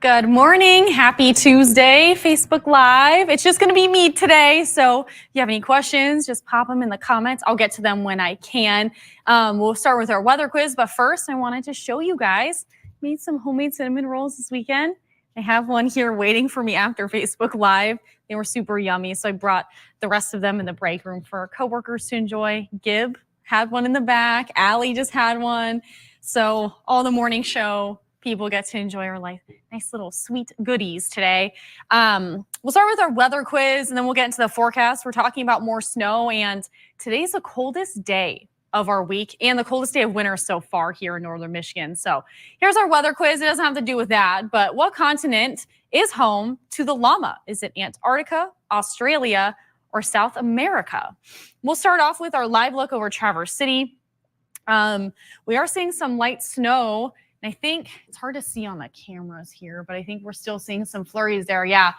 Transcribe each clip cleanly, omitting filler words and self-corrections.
Good morning. Happy Tuesday, Facebook Live. It's just going to be me today. So if you have any questions, just pop them in the comments. I'll get to them when I can. We'll start with our weather quiz. But first, I wanted to show you guys. Made some homemade cinnamon rolls this weekend. I have one here waiting for me after Facebook Live. They were super yummy. So I brought the rest of them in the break room for our coworkers to enjoy. Gib had one in the back. Allie just had one. So all the morning show people get to enjoy our nice little sweet goodies today. We'll start with our weather quiz and then we'll get into the forecast. We're talking about more snow, and today's the coldest day of our week and the coldest day of winter so far here in northern Michigan. So here's our weather quiz. It doesn't have to do with that, but what continent is home to the llama? Is it Antarctica, Australia, or South America? We'll start off with our live look over Traverse City. We are seeing some light snow. And I think it's hard to see on the cameras here, but I think we're still seeing some flurries there. Yeah.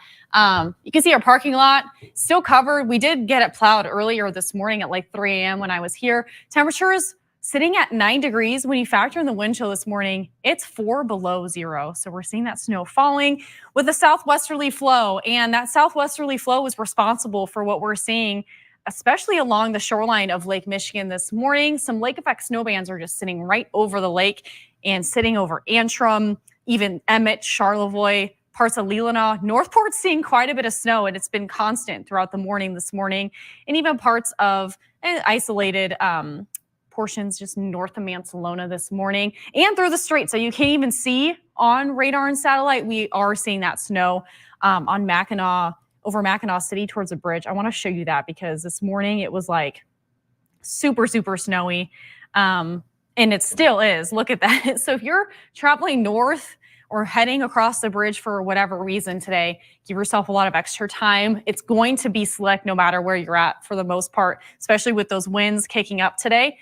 You can see our parking lot still covered. We did get it plowed earlier this morning at like 3 a.m. when I was here. Temperatures sitting at 9 degrees. When you factor in the wind chill this morning, it's 4 below zero. So we're seeing that snow falling with a southwesterly flow. And that southwesterly flow is responsible for what we're seeing, especially along the shoreline of Lake Michigan this morning. Some lake effect snow bands are just sitting right over the lake and sitting over Antrim, even Emmett, Charlevoix, parts of Leelanau. Northport's seeing quite a bit of snow, and it's been constant throughout the morning this morning, and even parts of isolated portions just north of Mansalona this morning and through the strait. So you can't even see on radar and satellite. We are seeing that snow on Mackinac, over Mackinac City towards the bridge. I want to show you that because this morning it was like super, super snowy. And it still is. Look at that. So if you're traveling north or heading across the bridge for whatever reason today, give yourself a lot of extra time. It's going to be slick no matter where you're at for the most part, especially with those winds kicking up today.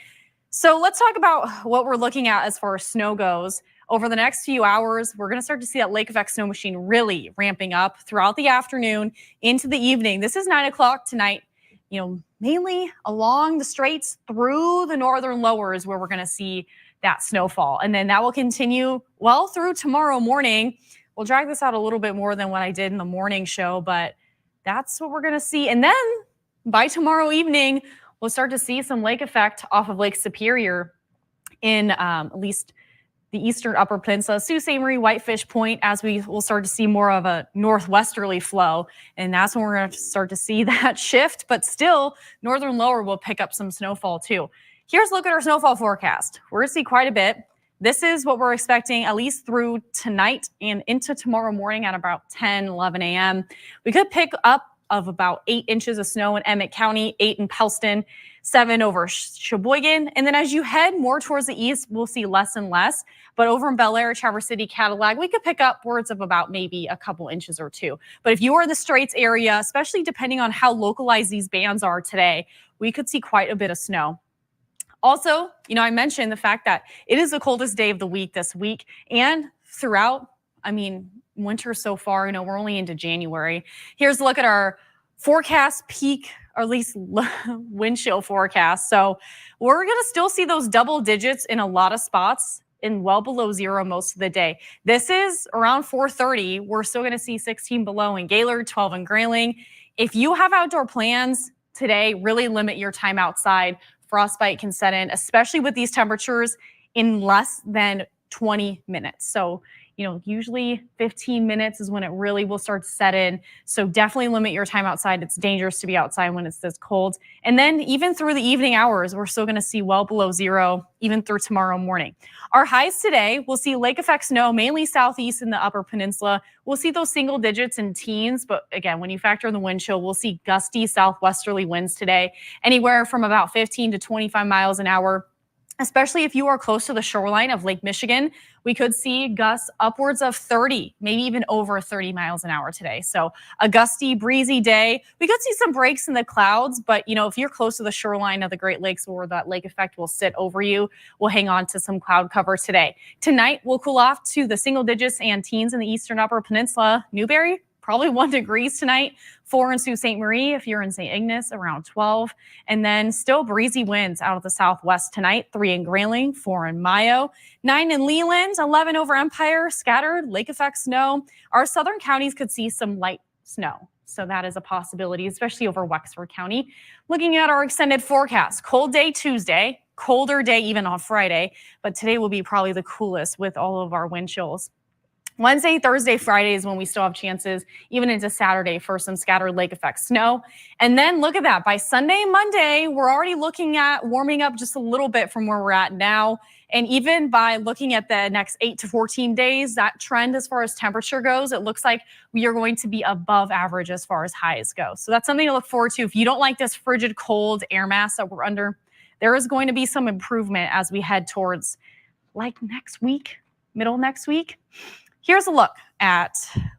So let's talk about what we're looking at as far as snow goes. Over the next few hours, we're going to start to see that lake effect snow machine really ramping up throughout the afternoon into the evening. This is 9 o'clock tonight. Mainly along the straits through the northern lowers where we're going to see that snowfall. And then that will continue well through tomorrow morning. We'll drag this out a little bit more than what I did in the morning show, but that's what we're going to see. And then by tomorrow evening, we'll start to see some lake effect off of Lake Superior in at least the eastern upper peninsula, Sault Ste. Marie, Whitefish Point, as we will start to see more of a northwesterly flow. And that's when we're going to start to see that shift. But still, northern lower will pick up some snowfall too. Here's a look at our snowfall forecast. We're going to see quite a bit. This is what we're expecting at least through tonight and into tomorrow morning at about 10, 11 a.m. We could pick up of about 8 inches of snow in Emmett County, 8 in Pellston, 7 over Sheboygan. And then as you head more towards the east, we'll see less and less. But over in Bel Air, Traverse City, Cadillac, we could pick up words of about maybe a couple inches or 2. But if you are in the Straits area, especially depending on how localized these bands are today, we could see quite a bit of snow. Also, I mentioned the fact that it is the coldest day of the week this week and throughout, winter so far, we're only into January. Here's a look at our forecast peak, or at least wind chill forecast. So we're going to still see those double digits in a lot of spots and well below zero most of the day. This is around 4:30. We're still going to see 16 below in Gaylord, 12 in Grayling. If you have outdoor plans today, really limit your time outside. Frostbite can set in, especially with these temperatures, in less than 20 minutes. So usually 15 minutes is when it really will start to set in. So definitely limit your time outside. It's dangerous to be outside when it's this cold. And then even through the evening hours, we're still going to see well below zero, even through tomorrow morning. Our highs today, we'll see lake effect snow, mainly southeast in the upper peninsula. We'll see those single digits in teens. But again, when you factor in the wind chill, we'll see gusty southwesterly winds today, anywhere from about 15 to 25 miles an hour. Especially if you are close to the shoreline of Lake Michigan, we could see gusts upwards of 30, maybe even over 30 miles an hour today. So a gusty, breezy day. We could see some breaks in the clouds, but if you're close to the shoreline of the Great Lakes where that lake effect will sit over you, we'll hang on to some cloud cover today. Tonight, we'll cool off to the single digits and teens in the eastern upper peninsula. Newberry, probably 1 degrees tonight. 4 in Sault Ste. Marie if you're in St. Ignace, around 12. And then still breezy winds out of the southwest tonight. 3 in Grayling, 4 in Mayo, 9 in Leland, 11 over Empire, scattered lake effect snow. Our southern counties could see some light snow. So that is a possibility, especially over Wexford County. Looking at our extended forecast, cold day Tuesday, colder day even on Friday, but today will be probably the coolest with all of our wind chills. Wednesday, Thursday, Friday is when we still have chances, even into Saturday, for some scattered lake effect snow. And then look at that. By Sunday, Monday, we're already looking at warming up just a little bit from where we're at now. And even by looking at the next 8 to 14 days, that trend as far as temperature goes, it looks like we are going to be above average as far as highs go. So that's something to look forward to. If you don't like this frigid, cold air mass that we're under, there is going to be some improvement as we head towards like next week, middle of next week. Here's a look at,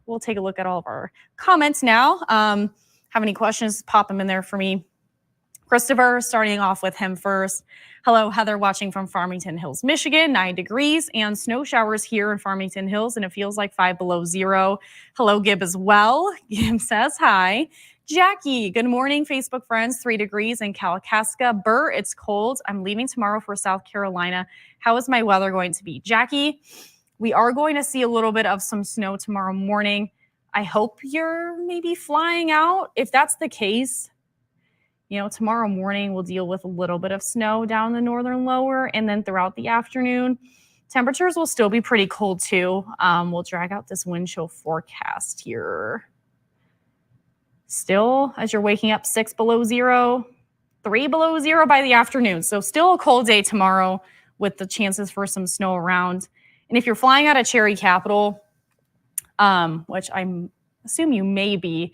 we'll take a look at all of our comments now. Have any questions, pop them in there for me. Christopher, starting off with him first. Hello, Heather, watching from Farmington Hills, Michigan, 9 degrees and snow showers here in Farmington Hills, and it feels like 5 below zero. Hello, Gib as well. Gib says hi. Jackie, good morning, Facebook friends, 3 degrees in Kalkaska. Burr, it's cold. I'm leaving tomorrow for South Carolina. How is my weather going to be? Jackie, we are going to see a little bit of some snow tomorrow morning. I hope you're maybe flying out. If that's the case, you know, tomorrow morning we'll deal with a little bit of snow down the northern lower, and then throughout the afternoon, temperatures will still be pretty cold too. We'll drag out this wind chill forecast here. Still, as you're waking up, 6 below zero, 3 below zero by the afternoon. So still a cold day tomorrow with the chances for some snow around. And if you're flying out of Cherry Capital, which I assume you may be,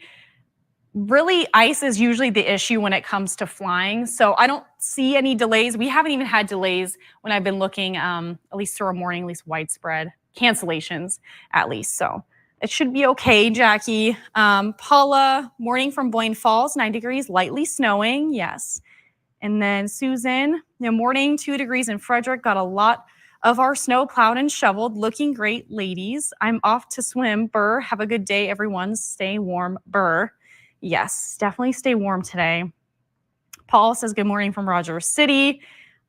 really ice is usually the issue when it comes to flying. So I don't see any delays. We haven't even had delays when I've been looking, at least through a morning, at least widespread cancellations, at least. So it should be okay, Jackie. Paula, morning from Blaine Falls, 9 degrees, lightly snowing. Yes. And then Susan, morning, 2 degrees in Frederick, got a lot of our snow plowed and shoveled. Looking great, ladies. I'm off to swim. Burr, have a good day, everyone. Stay warm, Burr. Yes, definitely stay warm today. Paul says good morning from Rogers City.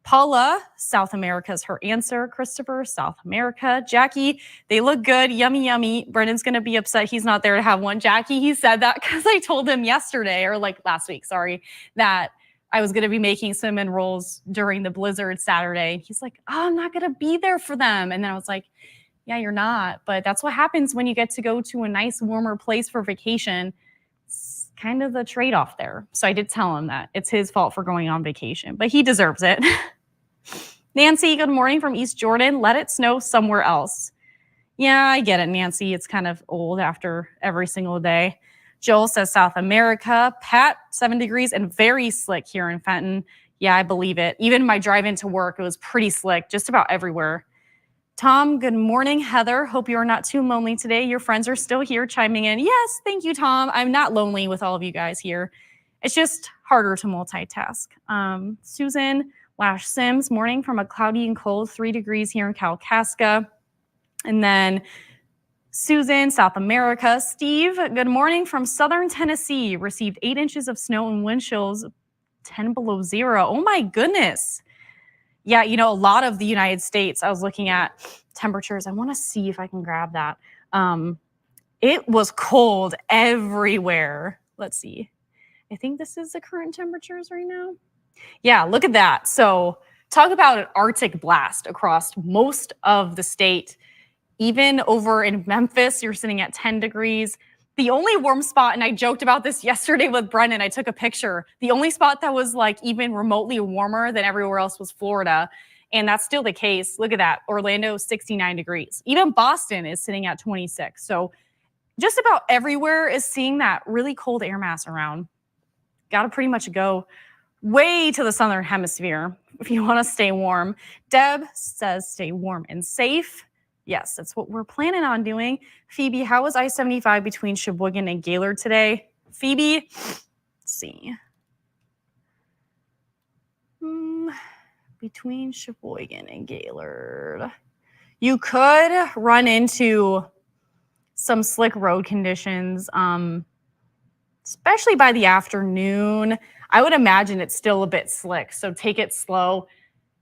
Paula, South America is her answer. Christopher, South America. Jackie, they look good. Yummy, yummy. Brendan's going to be upset he's not there to have one. Jackie, he said that because I told him yesterday, or like last week, sorry, that I was going to be making cinnamon rolls during the blizzard Saturday. He's like, oh, I'm not going to be there for them. And then I was like, yeah, you're not. But that's what happens when you get to go to a nice, warmer place for vacation. It's kind of the trade-off there. So I did tell him that it's his fault for going on vacation, but he deserves it. Nancy, good morning from East Jordan. Let it snow somewhere else. Yeah, I get it, Nancy. It's kind of old after every single day. Joel says South America. Pat, 7 degrees and very slick here in Fenton. Yeah, I believe it. Even my drive into work, it was pretty slick just about everywhere. Tom, good morning. Heather, hope you are not too lonely today. Your friends are still here chiming in. Yes, thank you, Tom. I'm not lonely with all of you guys here. It's just harder to multitask. Susan Lash Sims, morning from a cloudy and cold 3 degrees here in Kalkaska. And then Susan, South America. Steve, good morning from Southern Tennessee. Received 8 inches of snow and wind chills 10 below zero. Oh my goodness. Yeah, you know, a lot of the United States, I was looking at temperatures. I want to see if I can grab that. It was cold everywhere. Let's see. I think this is the current temperatures right now. Yeah, look at that. So talk about an Arctic blast across most of the state. Even over in Memphis, you're sitting at 10 degrees. The only warm spot, and I joked about this yesterday with Brendan, I took a picture. The only spot that was like even remotely warmer than everywhere else was Florida. And that's still the case. Look at that. Orlando, 69 degrees. Even Boston is sitting at 26. So just about everywhere is seeing that really cold air mass around. Got to pretty much go way to the southern hemisphere if you want to stay warm. Deb says stay warm and safe. Yes, that's what we're planning on doing. Phoebe, how was I-75 between Sheboygan and Gaylord today? Phoebe, let's see. Between Sheboygan and Gaylord. You could run into some slick road conditions, especially by the afternoon. I would imagine it's still a bit slick, so take it slow.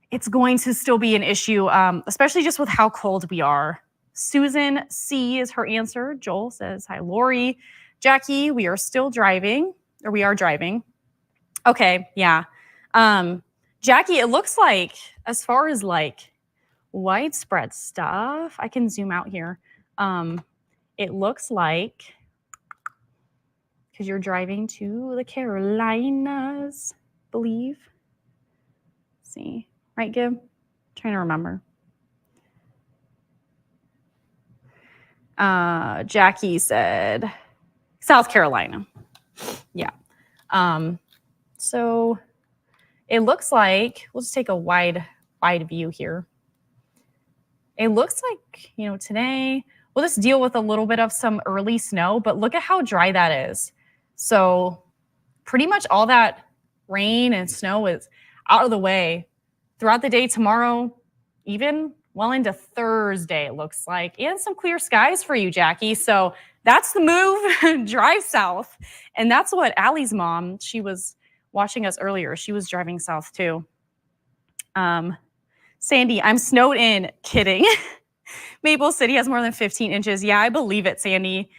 It's going to still be an issue, especially just with how cold we are. Susan C is her answer. Joel says, hi, Lori. Jackie, we are still driving, or we are driving. Okay, yeah. Jackie, it looks like, as far as like widespread stuff, I can zoom out here. It looks like, because you're driving to the Carolinas, I believe. Let's see, right, Gib? Trying to remember. Jackie said South Carolina. Yeah. So it looks like, we'll just take a wide view here. It looks like, today we'll just deal with a little bit of some early snow, but look at how dry that is. So pretty much all that rain and snow is out of the way throughout the day tomorrow, even well into Thursday, it looks like, and some clear skies for you, Jackie. So that's the move, drive south. And that's what Allie's mom, she was watching us earlier. She was driving south too. Sandy, I'm snowed in. Kidding. Maple City has more than 15 inches. Yeah, I believe it, Sandy.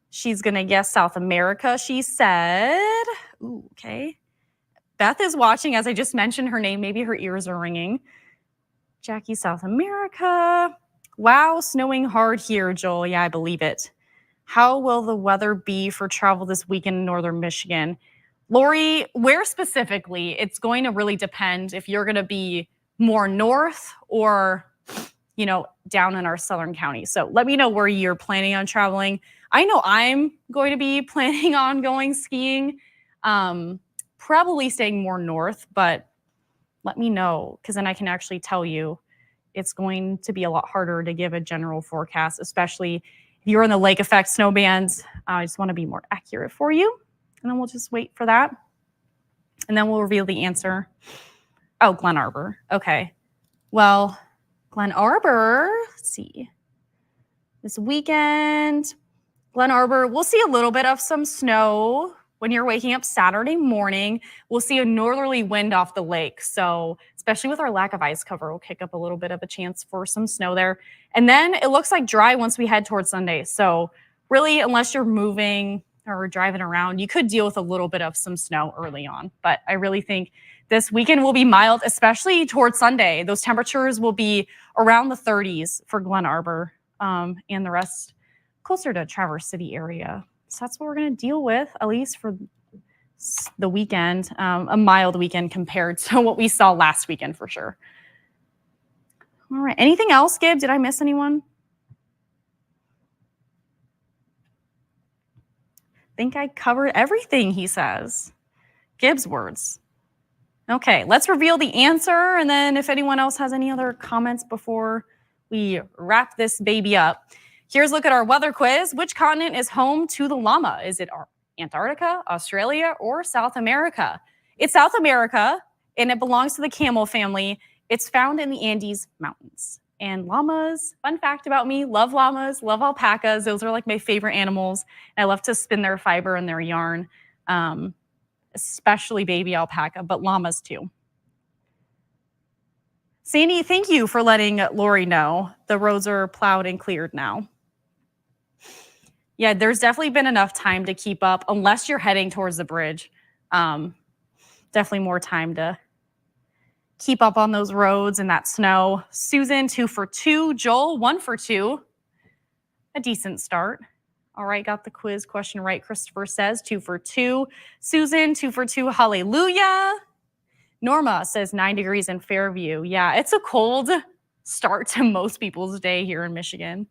She's going to guess South America, she said. Ooh, okay. Beth is watching as I just mentioned her name. Maybe her ears are ringing. Jackie, South America. Wow, snowing hard here, Joel. Yeah, I believe it. How will the weather be for travel this weekend in northern Michigan? Lori, where specifically? It's going to really depend if you're going to be more north or, down in our southern counties. So let me know where you're planning on traveling. I know I'm going to be planning on going skiing, probably staying more north, but let me know, because then I can actually tell you it's going to be a lot harder to give a general forecast, especially if you're in the lake effect snow bands. I just want to be more accurate for you. And then we'll just wait for that. And then we'll reveal the answer. Oh, Glen Arbor. Okay. Well, Glen Arbor, let's see. This weekend, Glen Arbor, we'll see a little bit of some snow when you're waking up Saturday morning. We'll see a northerly wind off the lake. So especially with our lack of ice cover, we'll kick up a little bit of a chance for some snow there. And then it looks like dry once we head towards Sunday. So really, unless you're moving or driving around, you could deal with a little bit of some snow early on. But I really think this weekend will be mild, especially towards Sunday. Those temperatures will be around the 30s for Glen Arbor, and the rest closer to Traverse City area. So that's what we're going to deal with, at least for the weekend, a mild weekend compared to what we saw last weekend for sure. All right. Anything else, Gib? Did I miss anyone? I think I covered everything, he says. Gibbs words. Okay, let's reveal the answer, and then if anyone else has any other comments before we wrap this baby up. Here's a look at our weather quiz. Which continent is home to the llama? Is it Antarctica, Australia, or South America? It's South America, and it belongs to the camel family. It's found in the Andes Mountains. And llamas, fun fact about me, love llamas, love alpacas. Those are like my favorite animals. And I love to spin their fiber and their yarn, especially baby alpaca, but llamas too. Sandy, thank you for letting Lori know. The roads are plowed and cleared now. Yeah, there's definitely been enough time to keep up, unless you're heading towards the bridge. Definitely more time to keep up on those roads and that snow. Susan, 2 for 2. Joel, 1 for 2. A decent start. All right, got the quiz question right. Christopher says 2 for 2. Susan, 2 for 2. Hallelujah. Norma says 9 degrees in Fairview. Yeah, it's a cold start to most people's day here in Michigan.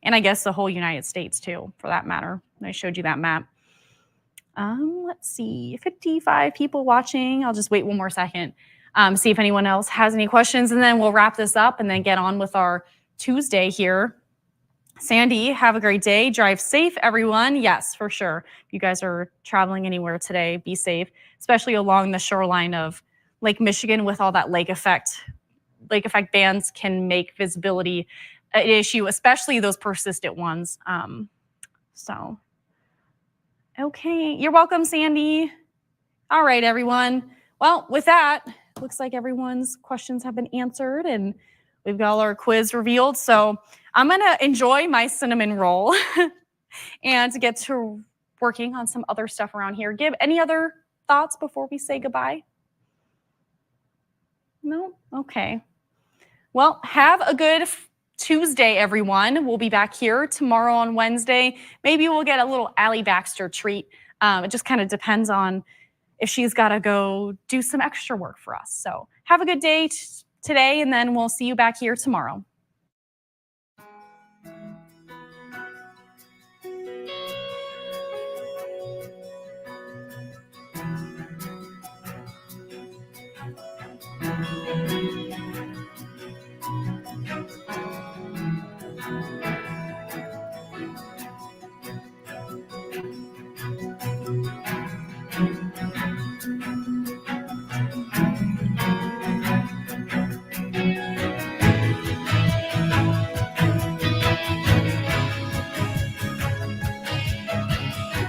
And I guess the whole United States too, for that matter. I showed you that map. Let's see, 55 people watching. I'll just wait one more second, see if anyone else has any questions, and then we'll wrap this up and then get on with our Tuesday here. Sandy, have a great day. Drive safe, everyone. Yes, for sure. If you guys are traveling anywhere today, be safe, especially along the shoreline of Lake Michigan with all that lake effect. Lake effect bands can make visibility an issue, especially those persistent ones. So, okay. You're welcome, Sandy. All right, everyone. Well, with that, looks like everyone's questions have been answered and we've got all our quiz revealed. So I'm going to enjoy my cinnamon roll and to get to working on some other stuff around here. Give any other thoughts before we say goodbye? No? Okay. Well, have a good Tuesday, everyone. We'll be back here tomorrow on Wednesday. Maybe we'll get a little Allie Baxter treat. It just kind of depends on if she's got to go do some extra work for us. So have a good day today, and then we'll see you back here tomorrow.